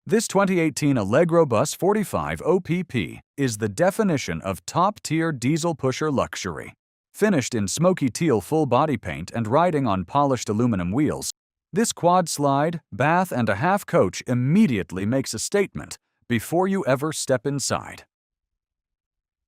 This 2018 Allegro Bus 45 OPP is the definition of top-tier diesel pusher luxury. Finished in Smokey Teal full body paint and riding on polished aluminum wheels, this quad slide, bath, and a half coach immediately makes a statement before you ever step inside.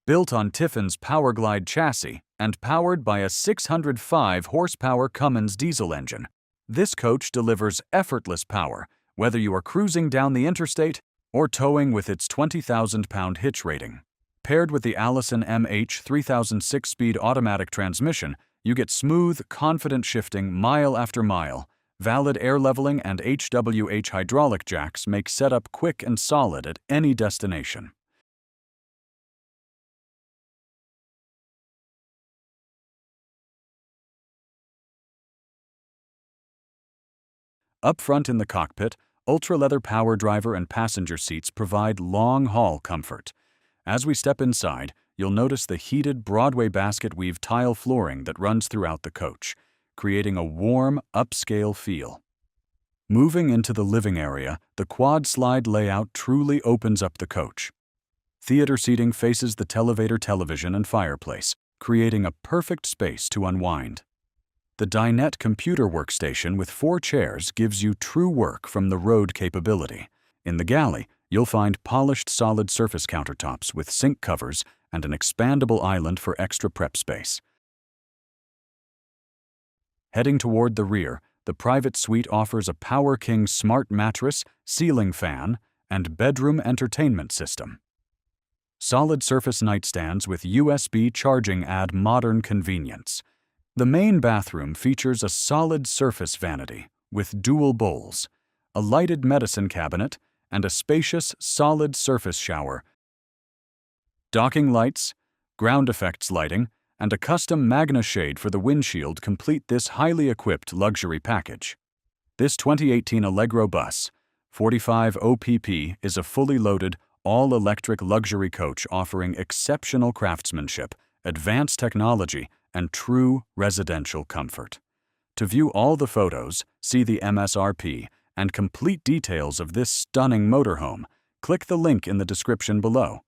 Built on Tiffin's PowerGlide chassis and powered by a 605 horsepower Cummins diesel engine, this coach delivers effortless power whether you are cruising down the interstate or towing with its 20,000-pound hitch rating. Paired with the Allison MH3000 6-speed automatic transmission, you get smooth, confident shifting mile after mile. Valid air leveling and HWH hydraulic jacks make setup quick and solid at any destination. Up front in the cockpit, ultra-leather power driver and passenger seats provide long-haul comfort. As we step inside, you'll notice the heated Broadway basket weave tile flooring that runs throughout the coach, creating a warm, upscale feel. Moving into the living area, the quad slide layout truly opens up the coach. Theater seating faces the televator television and fireplace, creating a perfect space to unwind. The dinette computer workstation with 4 chairs gives you true work from the road capability. In the galley, you'll find polished solid surface countertops with sink covers and an expandable island for extra prep space. Heading toward the rear, the private suite offers a Power King smart mattress, ceiling fan, and bedroom entertainment system. Solid surface nightstands with USB charging add modern convenience. The main bathroom features a solid surface vanity with dual bowls, a lighted medicine cabinet, and a spacious, solid surface shower. Docking lights, ground effects lighting, and a custom Magna shade for the windshield complete this highly equipped luxury package. This 2018 Allegro Bus 45 OPP is a fully loaded, all-electric luxury coach offering exceptional craftsmanship, advanced technology, and true residential comfort. To view all the photos, see the MSRP, and complete details of this stunning motorhome, click the link in the description below.